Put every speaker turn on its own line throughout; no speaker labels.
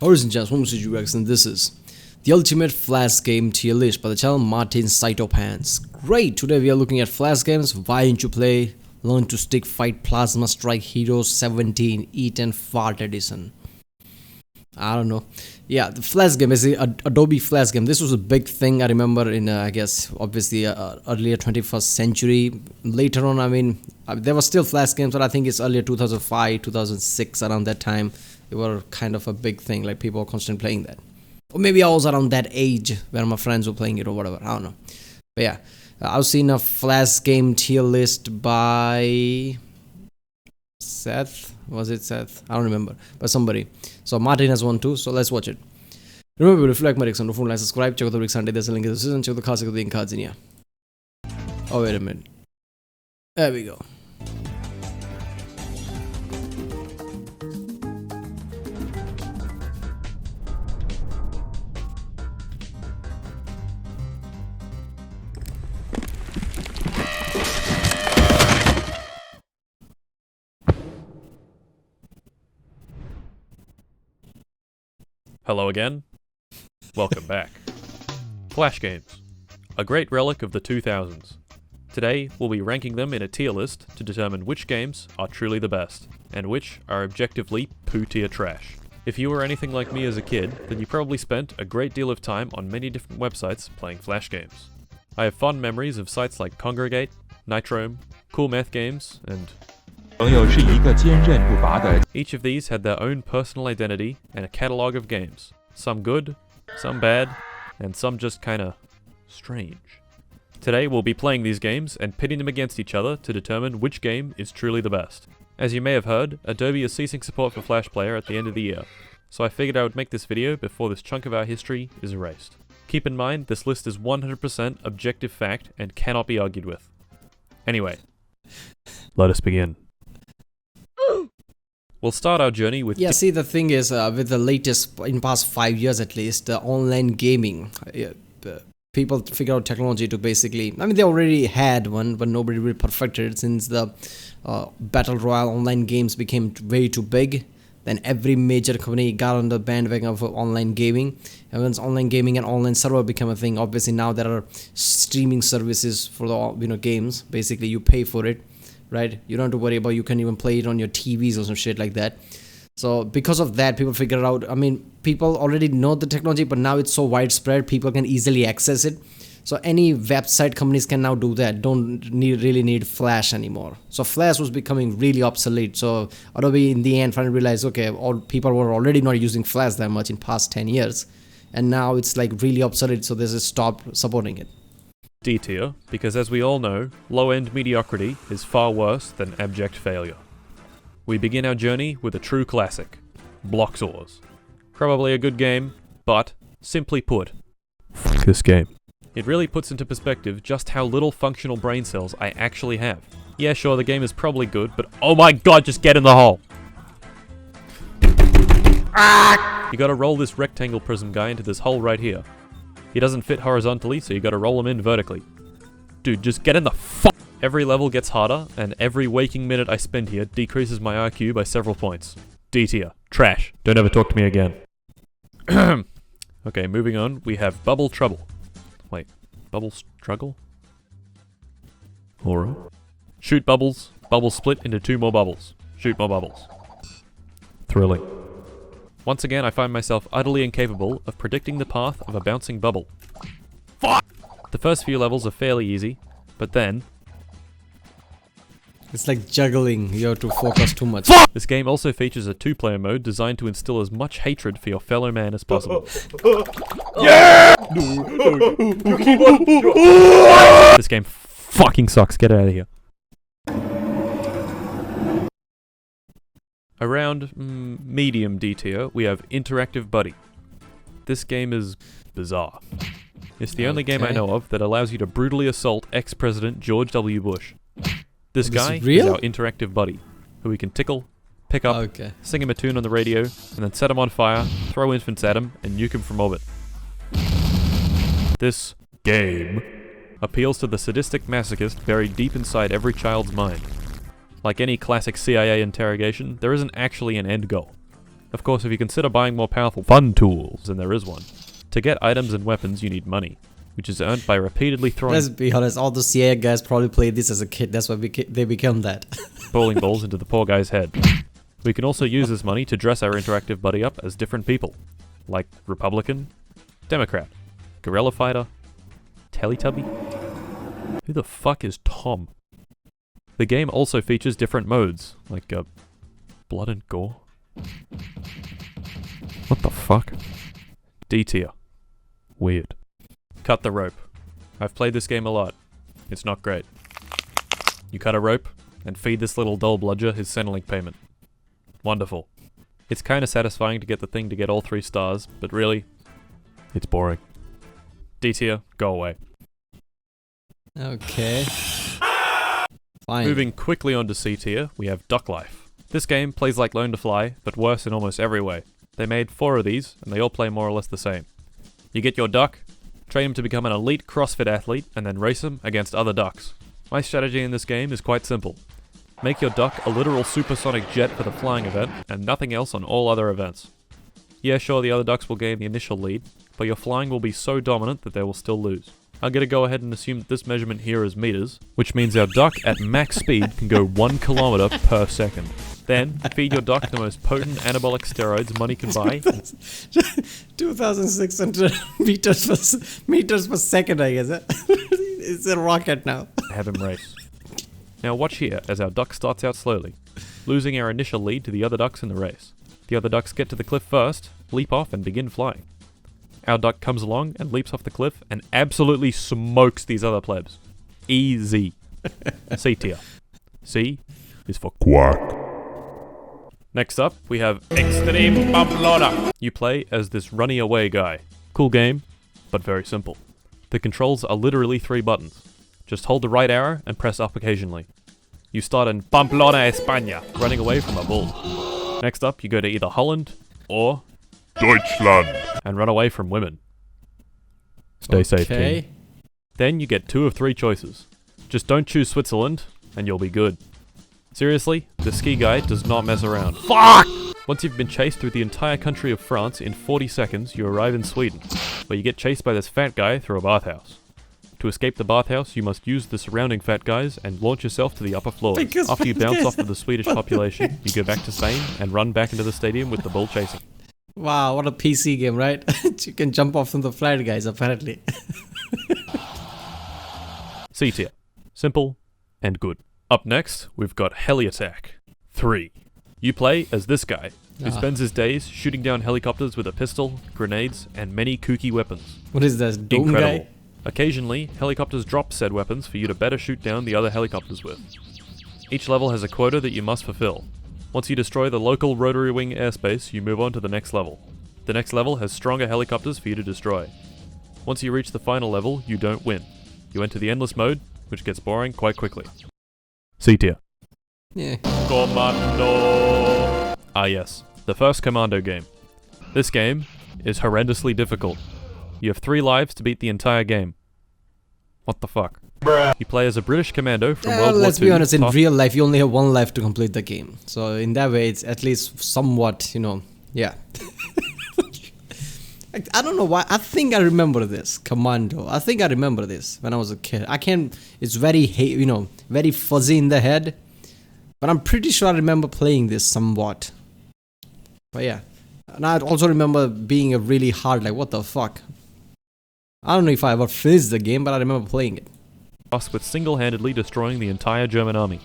Horizon Jazz Home Studio Rex, and this is the ultimate Flash game tier list by the channel Martin Cytopants. Great! Today we are looking at Flash games. Why didn't you play Learn to Stick Fight Plasma Strike Heroes 17 Eat and Fart Edition? I don't know. Yeah, the Flash game is the Adobe Flash game. This was a big thing, I remember, in I guess obviously earlier 21st century. Later on, there were still Flash games, but I think it's earlier 2005, 2006, around that time. They were kind of a big thing, like people were constantly playing that. Or maybe I was around that age where my friends were playing it or whatever, I don't know. But yeah, I've seen a Flash game tier list by Seth. Was it Seth? I don't remember, but somebody. So Martin has one too, so let's watch it. Remember, if you like my Rickson, don't like, subscribe, check out the Rick Sunday, there's a link in the description, check out the cards, check out the ink cards in here. Oh, wait a minute. There we go.
Hello again. Welcome back. Flash games, a great relic of the 2000s. Today, we'll be ranking them in a tier list to determine which games are truly the best, and which are objectively poo-tier trash. If you were anything like me as a kid, then you probably spent a great deal of time on many different websites playing Flash games. I have fond memories of sites like Congregate, Nitrome, Cool Math Games, and each of these had their own personal identity and a catalogue of games. Some good, some bad, and some just kinda strange. Today we'll be playing these games and pitting them against each other to determine which game is truly the best. As you may have heard, Adobe is ceasing support for Flash Player at the end of the year, so I figured I would make this video before this chunk of our history is erased. Keep in mind, this list is 100% objective fact and cannot be argued with. Anyway, let us begin. We'll start our journey with...
Yeah, see, the thing is, with the latest, in past 5 years at least, online gaming, people figure out technology to basically... they already had one, but nobody really perfected it since the Battle Royale online games became way too big. Then every major company got on the bandwagon of online gaming. And once online gaming and online server became a thing, obviously now there are streaming services for the games. Basically, you pay for it. Right, you don't have to worry about, you can even play it on your TVs or some shit like that. So because of that, people figure out, people already know the technology, but now it's so widespread, people can easily access it. So any website companies can now do that, don't really need Flash anymore. So Flash was becoming really obsolete. So Adobe in the end finally realized, okay, all people were already not using Flash that much in past 10 years. And now it's like really obsolete, so they just stopped supporting it.
D tier, because as we all know, low-end mediocrity is far worse than abject failure. We begin our journey with a true classic, Bloxors. Probably a good game, but, simply put, f*** this game. It really puts into perspective just how little functional brain cells I actually have. Yeah, sure, the game is probably good, but oh my god, just get in the hole! You gotta roll this rectangle prism guy into this hole right here. He doesn't fit horizontally, so you gotta roll him in vertically. Dude, just get in the fuck! Every level gets harder, and every waking minute I spend here decreases my IQ by several points. D tier. Trash. Don't ever talk to me again. Okay, moving on, we have Bubble Trouble. Wait, Bubble Struggle? Alright. Shoot bubbles, bubbles split into 2 more bubbles. Shoot more bubbles. Thrilling. Once again, I find myself utterly incapable of predicting the path of a bouncing bubble. Fuck! The first few levels are fairly easy, but then...
It's like juggling, you have to focus too much.
Fuck! This game also features a 2-player mode designed to instill as much hatred for your fellow man as possible. Yeah! This game fucking sucks, get out of here. Around medium D tier, we have Interactive Buddy. This game is bizarre. It's the only game I know of that allows you to brutally assault ex-President George W. Bush. This guy is our interactive buddy, who we can tickle, pick up, sing him a tune on the radio, and then set him on fire, throw infants at him, and nuke him from orbit. This game appeals to the sadistic masochist buried deep inside every child's mind. Like any classic CIA interrogation, there isn't actually an end goal. Of course, if you consider buying more powerful fun tools, then there is one. To get items and weapons, you need money, which is earned by repeatedly throwing
Let's be honest, all the CIA guys probably played this as a kid. That's why they become that.
bowling balls into the poor guy's head. We can also use this money to dress our interactive buddy up as different people, like Republican, Democrat, Guerrilla Fighter, Teletubby. Who the fuck is Tom? The game also features different modes, like blood and gore. What the fuck? D tier. Weird. Cut the rope. I've played this game a lot. It's not great. You cut a rope and feed this little doll bludger his Centrelink payment. Wonderful. It's kinda satisfying to get the thing to get all 3 stars, but really, it's boring. D tier, go away.
Okay. Fine.
Moving quickly on to C tier, we have Duck Life. This game plays like Learn to Fly, but worse in almost every way. They made 4 of these, and they all play more or less the same. You get your duck, train him to become an elite CrossFit athlete, and then race him against other ducks. My strategy in this game is quite simple. Make your duck a literal supersonic jet for the flying event, and nothing else on all other events. Yeah, sure, the other ducks will gain the initial lead, but your flying will be so dominant that they will still lose. I'm gonna go ahead and assume that this measurement here is meters, which means our duck at max speed can go 1 kilometer per second. Then, feed your duck the most potent anabolic steroids money can buy.
2,600 meters per second, I guess. It's a rocket now.
Have him race. Now watch here as our duck starts out slowly, losing our initial lead to the other ducks in the race. The other ducks get to the cliff first, leap off and begin flying. Our duck comes along and leaps off the cliff and absolutely smokes these other plebs. Easy. C tier. C is for quack. Next up, we have Extreme Pamplona. You play as this runny away guy. Cool game, but very simple. The controls are literally 3 buttons. Just hold the right arrow and press up occasionally. You start in Pamplona, España, running away from a bull. Next up, you go to either Holland or Deutschland and run away from women. Stay safe, King. Then you get 2 of 3 choices. Just don't choose Switzerland, and you'll be good. Seriously, the ski guy does not mess around. Fuck! Once you've been chased through the entire country of France in 40 seconds, you arrive in Sweden, where you get chased by this fat guy through a bathhouse. To escape the bathhouse, you must use the surrounding fat guys and launch yourself to the upper floors. After you bounce off of the Swedish population, you go back to Spain and run back into the stadium with the bull chasing.
Wow, what a PC game, right? You can jump off from the flat guys, apparently.
C tier. Simple and good. Up next, we've got Heli Attack 3. You play as this guy, who spends his days shooting down helicopters with a pistol, grenades, and many kooky weapons.
What is this, Doom
Incredible.
guy?
Occasionally, helicopters drop said weapons for you to better shoot down the other helicopters with. Each level has a quota that you must fulfill. Once you destroy the local rotary wing airspace, you move on to the next level. The next level has stronger helicopters for you to destroy. Once you reach the final level, you don't win. You enter the endless mode, which gets boring quite quickly. C tier.
Yeah.
Commando! Ah yes, the first Commando game. This game is horrendously difficult. You have 3 lives to beat the entire game. What the fuck? Bruh. You play as a British commando from World War II.
Let's be honest, in real life you only have 1 life to complete the game. So in that way it's at least somewhat, yeah. I don't know why, I think I remember this, Commando. I think I remember this when I was a kid. It's very, very fuzzy in the head. But I'm pretty sure I remember playing this somewhat. But yeah. And I also remember being a really hard, like, what the fuck? I don't know if I ever finished the game, but I remember playing it.
With single-handedly destroying the entire German army.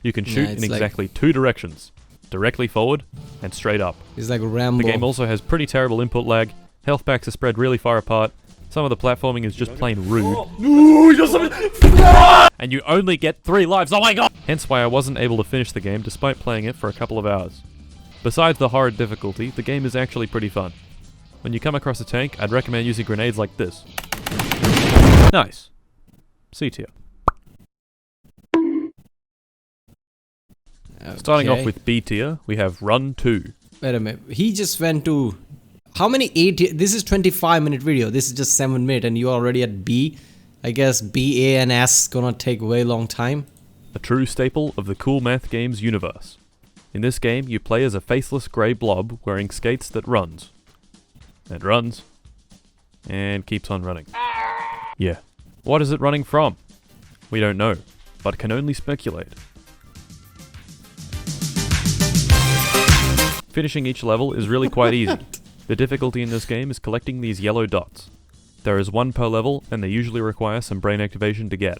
You can shoot in
like,
exactly 2 directions. Directly forward and straight up.
It's like Rambo.
The game also has pretty terrible input lag. Health packs are spread really far apart. Some of the platforming is just plain rude. And you only get 3 lives, oh my god! Hence why I wasn't able to finish the game despite playing it for a couple of hours. Besides the horrid difficulty, the game is actually pretty fun. When you come across a tank, I'd recommend using grenades like this. Nice. C tier.
Okay.
Starting off with B tier, we have Run 2.
Wait a minute. He just went to... How many 8... This is 25-minute video. This is just 7 minutes and you're already at B. I guess B, A, and S gonna take way long time.
A true staple of the Cool Math Games universe. In this game, you play as a faceless grey blob wearing skates that runs. And runs. And keeps on running. Yeah. What is it running from? We don't know, but can only speculate. Finishing each level is really quite easy. The difficulty in this game is collecting these yellow dots. There is one per level, and they usually require some brain activation to get.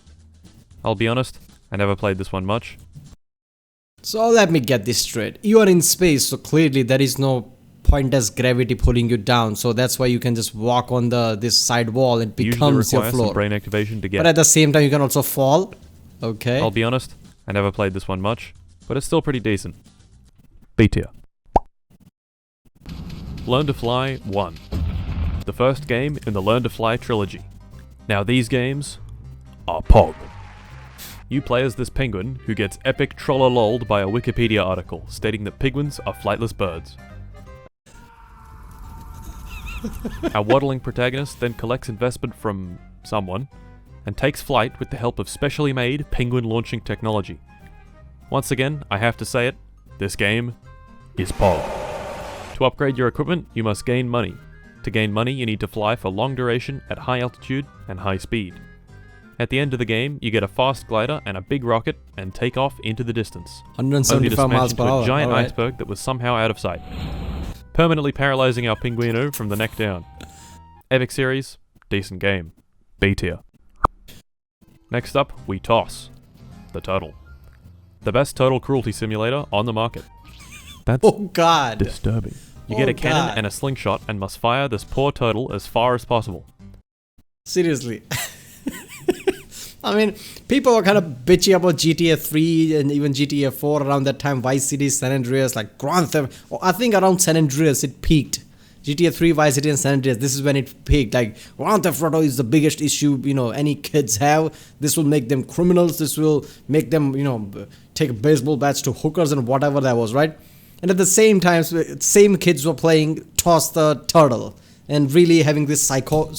I'll be honest, I never played this one much.
So let me get this straight. You are in space, so clearly there is no pointless gravity pulling you down. So that's why you can just walk on this side wall and it
Usually
becomes your
require
floor.
some brain activation to get.
But at the same time, you can also fall. Okay.
I'll be honest, I never played this one much, but it's still pretty decent. B tier. Learn to Fly 1. The first game in the Learn to Fly trilogy. Now these games are POG. You play as this penguin who gets epic trollololed by a Wikipedia article stating that penguins are flightless birds. Our waddling protagonist then collects investment from someone and takes flight with the help of specially made penguin launching technology. Once again, I have to say it, this game is POG. To upgrade your equipment, you must gain money. To gain money, you need to fly for long duration at high altitude and high speed. At the end of the game, you get a fast glider and a big rocket and take off into the distance. Only to
175
smash
miles
into
per
a
hour.
giant
Alright.
iceberg that was somehow out of sight, permanently paralyzing our pinguino from the neck down. Epic series, decent game. B tier. Next up, we toss. The Turtle. The best turtle cruelty simulator on the market. That's
Oh god.
disturbing. You
Oh
get a cannon
God.
and a slingshot and must fire this poor turtle as far as possible.
Seriously. I mean, people were kind of bitchy about GTA 3 and even GTA 4 around that time. Vice City, San Andreas, like Grand Theft. Oh, I think around San Andreas it peaked. GTA 3, Vice City, and San Andreas. This is when it peaked. Like Grand Theft Auto is the biggest issue any kids have. This will make them criminals. This will make them take baseball bats to hookers and whatever that was, right? And at the same time, same kids were playing Toss the Turtle and really having this psycho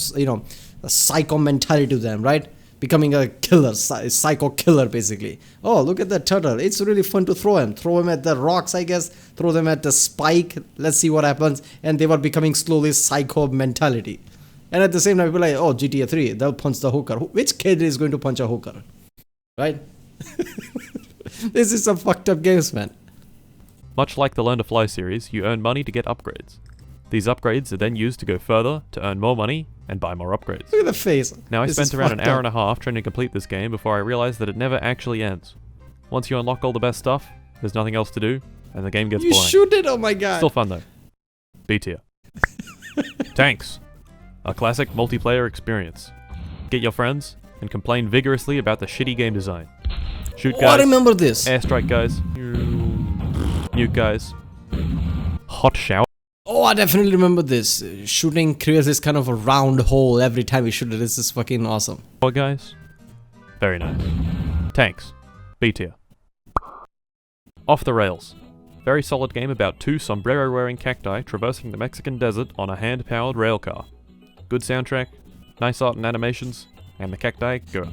mentality to them, right? Becoming a killer, psycho killer, basically. Oh, look at that turtle. It's really fun to throw him. Throw him at the rocks, I guess. Throw them at the spike. Let's see what happens. And they were becoming slowly psycho mentality. And at the same time, people are like, oh, GTA 3, they'll punch the hooker. Which kid is going to punch a hooker? Right? This is some fucked up games, man.
Much like the Learn to Fly series, you earn money to get upgrades. These upgrades are then used to go further, to earn more money, and buy more upgrades.
Look at the face.
Now I
This
spent
is
around an
fucked
hour
up.
and a half trying to complete this game before I realized that it never actually ends. Once you unlock all the best stuff, there's nothing else to do, and the game gets
You
boring.
shoot it, oh my god.
Still fun though. B tier. Tanks. A classic multiplayer experience. Get your friends, and complain vigorously about the shitty game design. Shoot
Oh, I
guys,
remember this.
airstrike guys, nuke guys, hot shower
Oh, I definitely remember this. Shooting creates this kind of a round hole every time you shoot it. This is fucking awesome.
guys. Very nice. Tanks. B tier. Off the Rails. Very solid game about two sombrero-wearing cacti traversing the Mexican desert on a hand-powered railcar. Good soundtrack, nice art and animations, and the cacti go.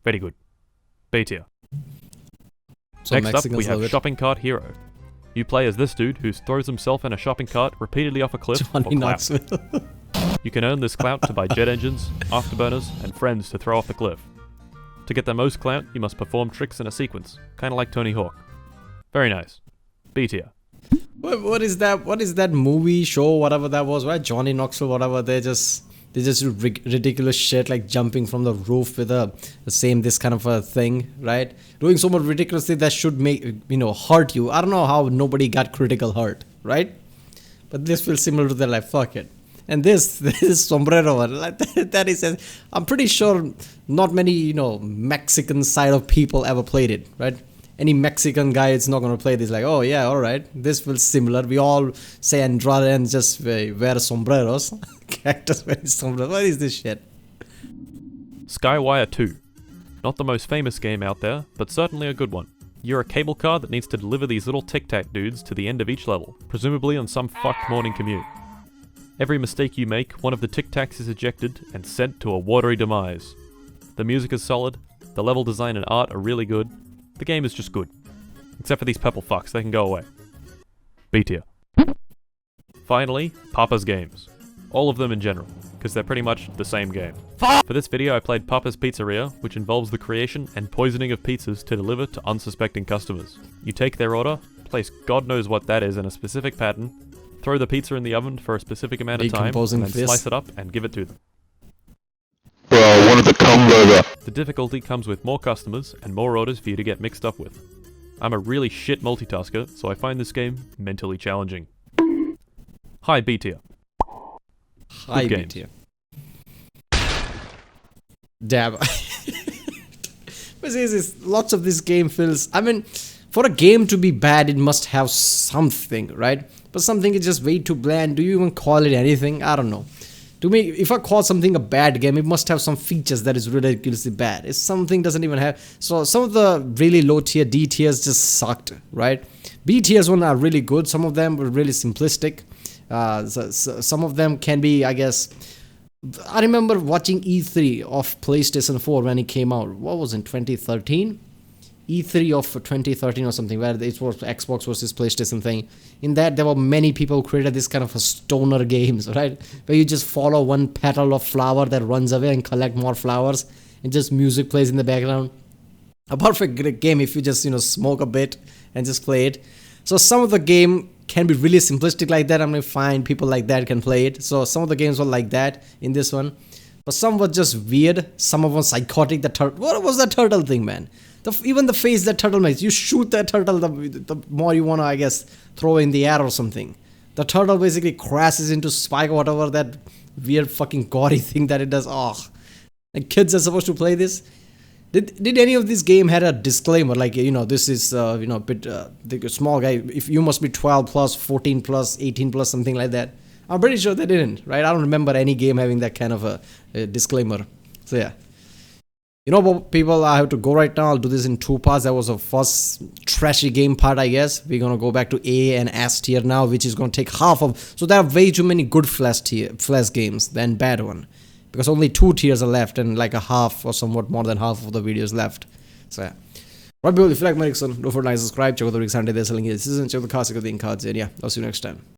Very good. B tier.
So
Next up,
Mexicans
we have
love it.
Shopping Cart Hero. You play as this dude who throws himself in a shopping cart repeatedly off a cliff for
Johnny
clout.
Knoxville.
You can earn this clout to buy jet engines, afterburners, and friends to throw off the cliff. To get the most clout, you must perform tricks in a sequence, kinda like Tony Hawk. Very nice. B tier.
What is that? What is that movie show? Whatever that was, right? Johnny Knoxville. Whatever. They just do ridiculous shit like jumping from the roof with this kind of a thing, right? Doing so much ridiculously that should make hurt you. I don't know how nobody got critical hurt, right? But this feels similar to that. Like fuck it. And this sombrero one, like that is, I'm pretty sure not many Mexican side of people ever played it, right? Any Mexican guy is not gonna play this. Like, oh yeah, all right, this feels similar. We all say Andrade and just wear sombreros. Cactus wearing sombreros. What is this shit?
Skywire 2. Not the most famous game out there, but certainly a good one. You're a cable car that needs to deliver these little tic-tac dudes to the end of each level, presumably on some fucked morning commute. Every mistake you make, one of the tic-tacs is ejected and sent to a watery demise. The music is solid, the level design and art are really good, the game is just good. Except for these purple fucks, they can go away. B tier. Finally, Papa's Games. All of them in general, because they're pretty much the same game. For this video I played Papa's Pizzeria, which involves the creation and poisoning of pizzas to deliver to unsuspecting customers. You take their order, place God knows what that is in a specific pattern, throw the pizza in the oven for a specific amount of time, and then slice it up and give it to them.
Bro, I wanted the cum burger.
The difficulty comes with more customers and more orders for you to get mixed up with. I'm a really shit multitasker, so I find this game mentally challenging. High B tier.
High
Good
B
games.
tier. Dab. But see, lots of this game feels. I mean, for a game to be bad, it must have something, right? But something is just way too bland. Do you even call it anything? I don't know. To me, if I call something a bad game, it must have some features that is ridiculously bad. If something doesn't even have... So some of the really low tier D tiers just sucked, right? B tiers one are really good. Some of them were really simplistic. Some of them can be, I guess... I remember watching E3 of PlayStation 4 when it came out. What was it, 2013? E3 of 2013 or something, where it was Xbox versus PlayStation thing. In that, there were many people who created this kind of a stoner games, right? Where you just follow one petal of flower that runs away and collect more flowers, and just music plays in the background. A perfect game if you just, smoke a bit and just play it. So some of the game can be really simplistic like that. I'm fine, people like that can play it. So some of the games were like that in this one. But some were just weird. Some of them psychotic. What was that turtle thing, man? Even the face that turtle makes, you shoot that turtle, the more you want to, I guess, throw in the air or something. The turtle basically crashes into Spike or whatever that weird fucking gory thing that it does. Oh, and kids are supposed to play this. Did any of this game had a disclaimer like, this is, bit the small guy, if you must be 12 plus, 14 plus, 18 plus, something like that. I'm pretty sure they didn't, right? I don't remember any game having that kind of a disclaimer. So yeah. People, I have to go right now. I'll do this in 2 parts. That was the first trashy game part, I guess. We're going to go back to A and S tier now, which is going to take half of... So there are way too many good Flash games than bad one. Because only 2 tiers are left and like a half or somewhat more than half of the videos left. So yeah. Right, people, if you like my Rickson, don't forget to like, subscribe, check out the Rick Sunday, they're selling it. This is check out the cards, check out the cards, and yeah, I'll see you next time.